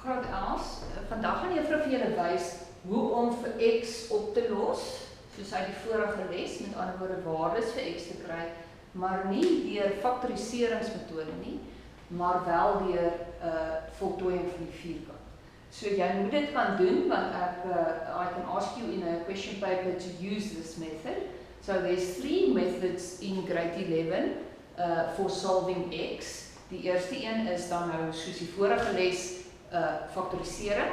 Graad 11, vandag gaan juffrou vir julle wys hoe om vir x op te los, soos uit die vorige les, met ander woorde waardes vir x te kry, maar nie deur faktoriseringsmetode nie, maar wel deur voltooiing van die vierkant. So jy moet dit kan doen, want I can ask you in a question paper to use this method. So there's 3 methods in grade 11 for solving x. Die eerste een is dan nou soos die vorige les factorisering,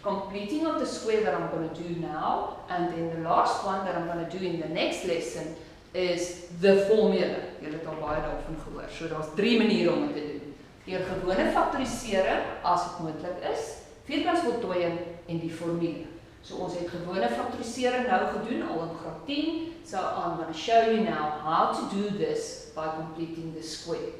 completing of the square that I'm going to do now, and then the last one that I'm going to do in the next lesson is the formula. Julle het al baie daarvan gehoor. So daar's 3 maniere om dit te doen. Deur gewone factorisering as dit moontlik is, vierkantsvoltooiing en die formule. So ons het gewone factorisering nou gedoen al in graad 10. So I'm going to show you now how to do this by completing the square.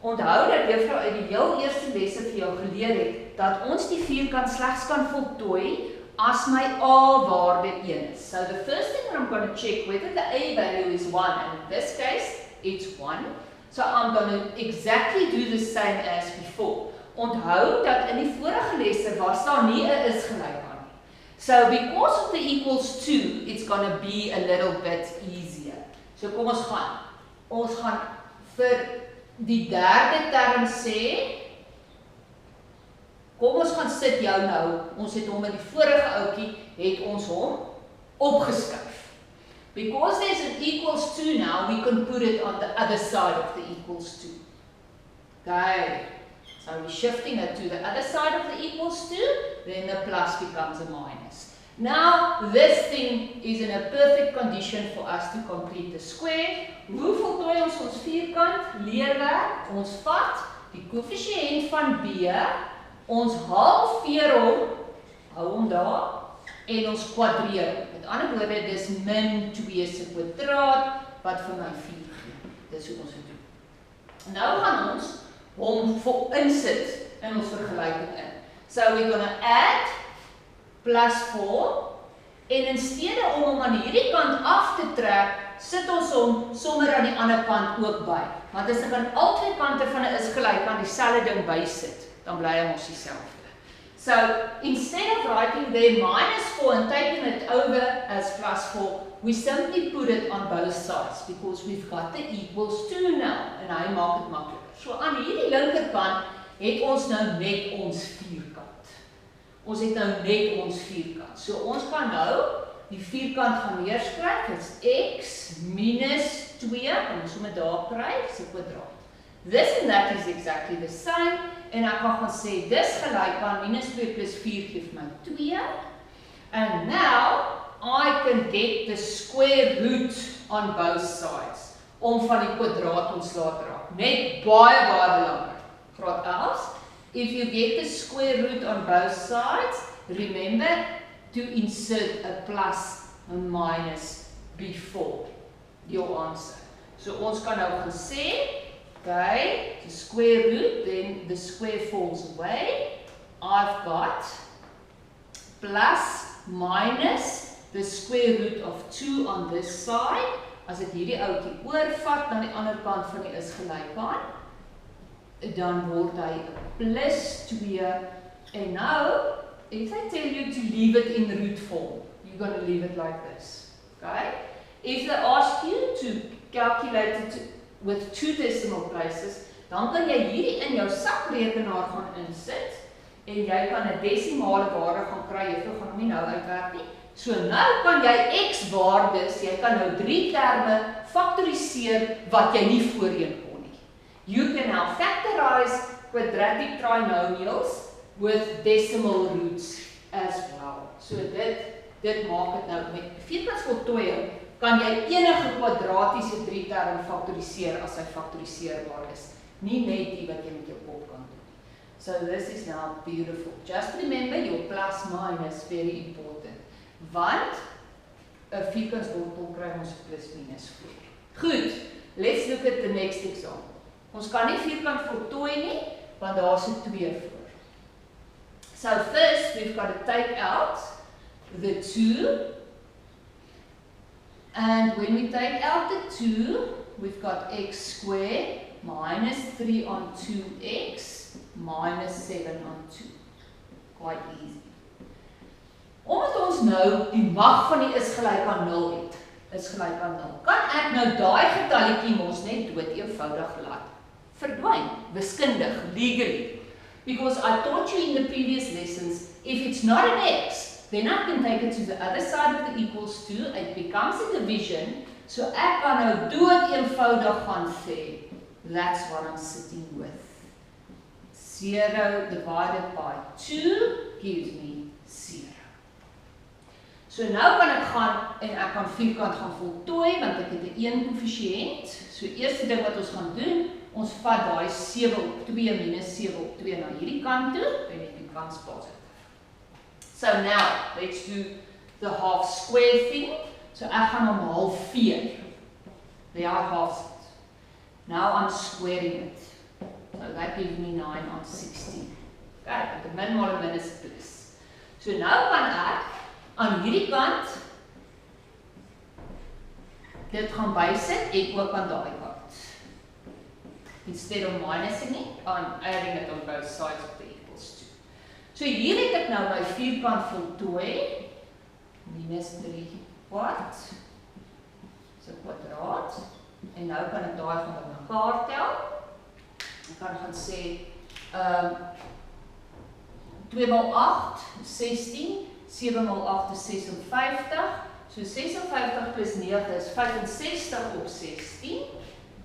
Onthou dat juffrou uit die heel eerste lesse vir jou geleer het dat ons die vierkant slegs kan voltooi as my a-waarde 1 is. So the first thing that I'm going to check whether the a value is 1, and in this case it's 1. So I'm going to exactly do the same as before. Onthou dat in die vorige lesse was daar nie 'n is gelyk aan nie. So because of the equals 2, it's going to be a little bit easier. So kom ons gaan. Ons gaan vir die derde term sê, kom ons gaan sit jou nou, ons het hom in die vorige ouetjie, het ons hom opgeskuif. Because there's an equals 2 now, we can put it on the other side of the equals 2. Okay, so we're shifting it to the other side of the equals 2, then the plus becomes a minus. Now, this thing is in a perfect condition for us to complete the square. Hoe voltooi ons ons vierkant? Leerwerk, ons vat die koëffisiënt van b, ons halveer hom, hou hom daar, en ons kwadreer hom. Met ander woorde, dis min 2 se kwadraat, wat vir my 4 gee. Dis hoe ons het doen. Nou gaan ons hom insit in ons vergelyking in. So we're going to add plus 4, en in steede om hom aan hierdie kant af te trek, sit ons hom sommer aan die ander kant ook by. Want as ek aan al twee kante van 'n is gelyk aan dieselfde ding bysit, dan bly hy mos dieselfde. So instead of writing there minus 4 and taking it over as plus 4, we simply put it on both sides because we've got the equals 2 now, en hy maak dit makliker. So aan hierdie linkerkant het ons nou net ons vierkant. Ons het nou net ons vierkant. So ons kan nou die vierkant gaan neerskryf. Dit is x minus 2, en ons moet daar kry, se kwadraat. This and that is exactly the same, en ek kan gaan sê, dis gelyk aan minus 2 plus 4 gee my 2, and now I can get the square root on both sides, om van die kwadraat ontslae te raak. Net baie belangrik. Graad 11. If you get the square root on both sides, remember to insert a plus and minus before your answer. So ons kan nou gaan sê, okay, the square root, then the square falls away. I've got plus minus the square root of 2 on this side. As ek hierdie ouetjie oorvat na die ander kant van die is gelyk aan, dan word hy plus 2, en nou, if I tell you to leave it in root form, you're going to leave it like this, okay? If they ask you to calculate it with 2 decimal places, dan kan jy hierdie in jou sakrekenaar gaan insit, en jy kan 'n desimale waarde gaan kry, jy gaan hom nie nou uitwerk nie. So nou kan jy x waardes, jy kan nou 3 terme faktoriseer wat jy nie voorheen kon nie. You can now factorize quadratic trinomials with decimal roots as well. So dit maak dit nou met vierkantsvoltooiing kan jy enige kwadratiese 3 term faktoriseer as hy faktoriseerbaar is. Nie net die wat jy met jou kop kan doen. So this is now beautiful. Just remember your plus minus very important. Want 'n vierkantswortel kry ons plus minus voor. Goed, let's look at the next example. Ons kan nie vierkant voltooi nie, want daar's 'n 2 voor. So first we've got to take out the 2, and when we take out the 2, we've got x squared minus 3 on 2x minus 7 on 2. Quite easy. Omdat ons nou die mag van die is gelyk aan 0 het, is gelyk aan 0, kan ek nou daai getalletjie mos net dood eenvoudig laat verdwyn, wiskundig, legally. Because I taught you in the previous lessons, if it's not an x, then I can take it to the other side of the equals to, it becomes a division, so ek kan nou dood eenvoudig gaan sê, that's what I'm sitting with. 0 divided by 2 gives me 0. So nou kan ek gaan, en ek kan vierkant gaan voltooi, want ek het 'n 1 koëffisiënt. So eerste ding wat ons gaan doen, ons vat daai 7 op 2 minus 7 op 2 na hierdie kant toe, en it becomes positive. So now, let's do the half square thing. So ek gaan hom halveer. There are halves. Now I'm squaring it. So that gives me 9 on 16. Okay, but the min maal 'n min is plus. So nou kan ek aan hierdie kant dit gaan bysit en ook aan daai kant. Instead of minusing it, I'm adding it on both sides of the equals to. So hier het ek nou my vierkant voltooi, minus 3 kwart, so kwadraat, en nou kan ek daai gaan bymekaar tel. Ek kan gaan sê, 2 maal 8, 16, 7 maal 8 is 56, so 56 plus 9 is 65 op 16,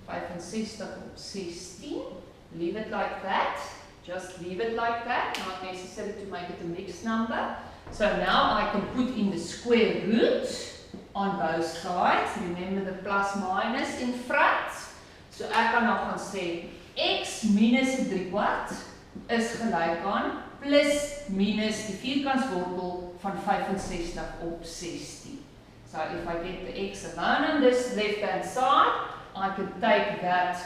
65 op 16, leave it like that, just leave it like that, not necessary to make it a mixed number. So now I can put in the square root on both sides, remember the plus minus in front, so ek kan nou gaan sê, x minus 3 kwart is gelyk aan plus minus die vierkantswortel van 65 op 16. So if I get the x alone on this left hand side, I can take that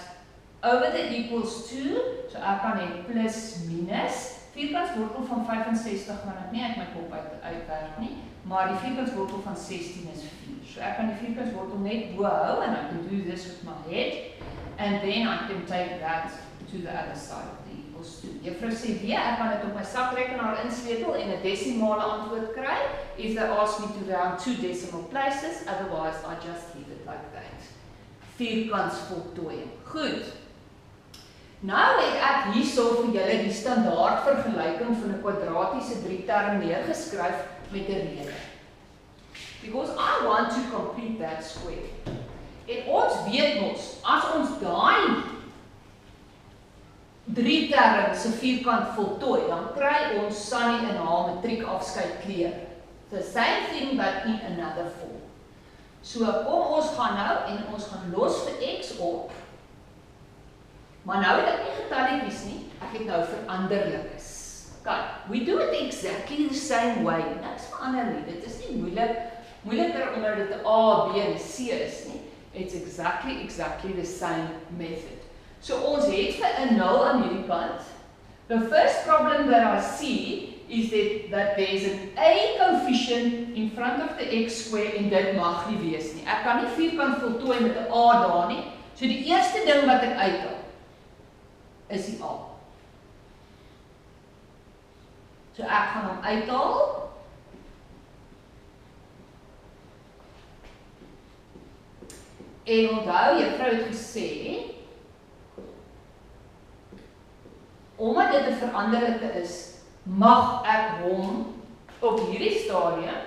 over the equals to, so ek kan hê plus minus, vierkantswortel van 65 gaan ek nie uit my kop uitwerk nie, maar die vierkantswortel van 16 is 4. So ek kan die vierkantswortel net bo hou, and I can do this with my head, and then I can take that to the other side of the equals to. Juffrou sê weer, ek kan dit op my sakrekenaar insleutel en 'n desimale antwoord kry, if they ask me to round 2 decimal places, otherwise I just leave it like that. Vierkants voltooiing. Goed. Nou het ek hierso vir julle die standaard vergelyking van 'n kwadratiese 3-term neergeskryf met 'n rede. Because I want to complete that square. En ons weet mos, as ons daai 3-term se vierkant voltooi, dan kry ons Sunny in haar matriek afskeid kleur. The same thing but in another form. So kom ons gaan nou en ons gaan los vir x op. Maar nou het ek nie getalletjies nie, ek het nou veranderlikes. Okay, we do it exactly the same way. Niks verander nie, dit is nie moeiliker omdat dit 'n A, B en C is nie. It's exactly the same method. So ons het vir 'n 0 aan hierdie kant. The first problem that I see is that there's an A coefficient in front of the x square en dit mag nie wees nie. Ek kan nie vierkant voltooi met 'n A daar nie. So die eerste ding wat ek uithaal is die A. So ek gaan hom uithaal. En onthou, juffrou het gesê, omdat dit 'n veranderlike is, mag ek hom op hierdie stadium,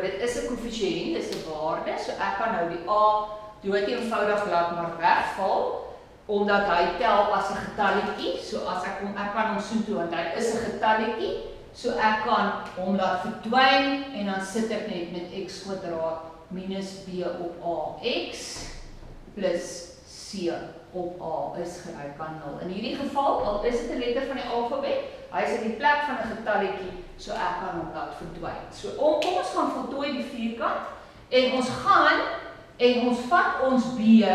dit is 'n koëffisiënt, dit is 'n waarde, so ek kan nou die A dood eenvoudig laat maar wegval, omdat hy tel as 'n getalletjie, so as ek kan hom soontoe, want hy is 'n getalletjie, so ek kan hom laat verdwyn, en dan sit ek net met x kwadraat minus b op ax, plus c op a is gelyk aan 0. In hierdie geval, al is dit 'n letter van die alfabet, hy is in die plek van 'n getalletjie, so ek kan hom laat verdwyn. So kom ons gaan voltooi die vierkant, en ons gaan, en ons vat ons b,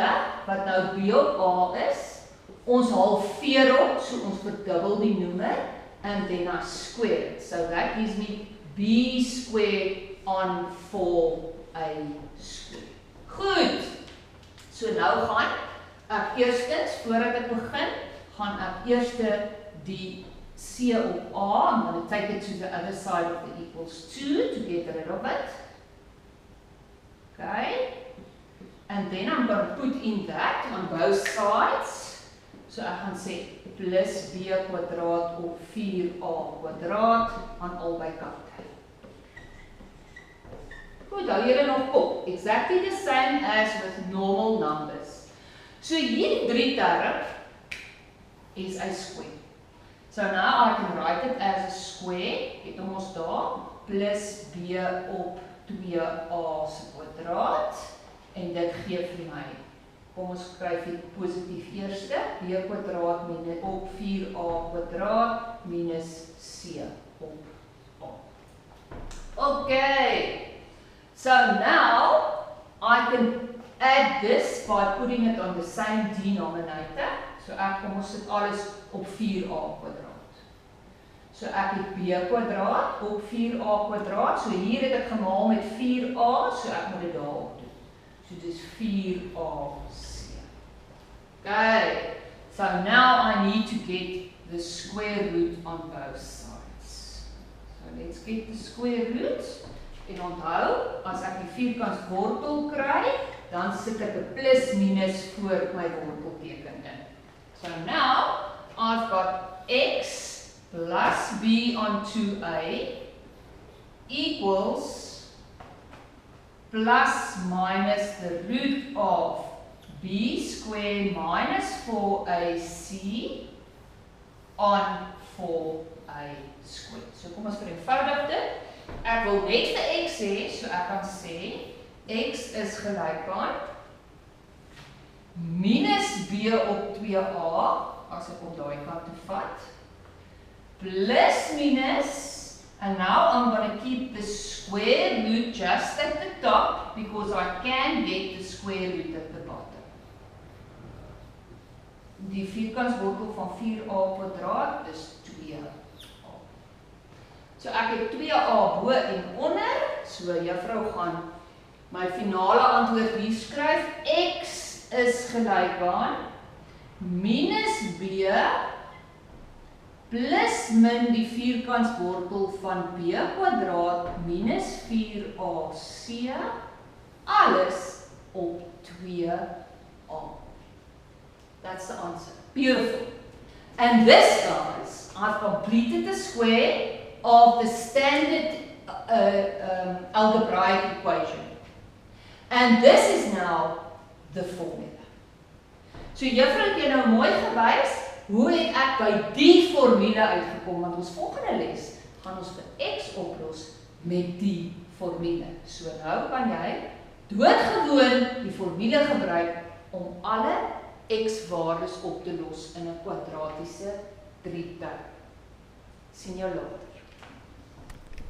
wat nou b op a is, ons halveer op, so ons verdubbel die noemer, and then I square it. So that gives me b squared on 4a squared. Goed, so nou gaan ek eerstens, voordat ek begin, gaan ek eers die C op A, I'm going to take it to the other side of the equals 2 to get rid of it. Okay, and then I'm going to put in that on both sides. So ek gaan sê plus B kwadraat op 4A kwadraat aan albei kante. Goed, hou julle nog kop. Exactly the same as with normal numbers. So hierdie 3 term is a square. So now I can write it as a square, het ons daar, plus B op 2A se kwadraat, en dit gee vir my, kom ons skryf die positief eerste, B kwadraat op 4A kwadraat minus C op A. Okay, so now I can add this by putting it on the same denominator. So kom ons sit alles op 4A kwadraat. So ek het B kwadraat op 4A kwadraat. So hier het ek gemaal met 4A, so ek moet dit daarop doen. So dis 4AC. Okay, so now I need to get the square root on both sides. So let's get the square root. En onthou, as ek die vierkantswortel kry, dan sit ek 'n plus minus voor my wortelteken in. So now I've got x plus b on 2a equals plus minus the root of b squared minus 4ac on 4a squared. So kom ons vereenvoudig dit. Ek wil net vir x hê, so ek kan sê x is gelyk aan minus b op 2a, as ek op daai kant toe vat, plus minus, and now I'm going to keep the square root just at the top, because I can get the square root at the bottom. Die vierkantswortel van 4a kwadraat is 2a. So ek het 2a bo en onder, so juffrou gaan my finale antwoord hier skryf, x is gelyk aan minus b plus min die vierkantswortel van b kwadraat minus 4ac, alles op 2a. That's the answer. Beautiful. And this, guys, I've completed the square of the standard algebraic equation. And this is now the formula. So juffrou het jy nou mooi gewys, hoe het ek by die formule uitgekom, want ons volgende les gaan ons vir x oplos met die formule. So nou kan jy doodgewoon die formule gebruik om alle x-waardes op te los in 'n kwadratiese 3-term. Sien jou later.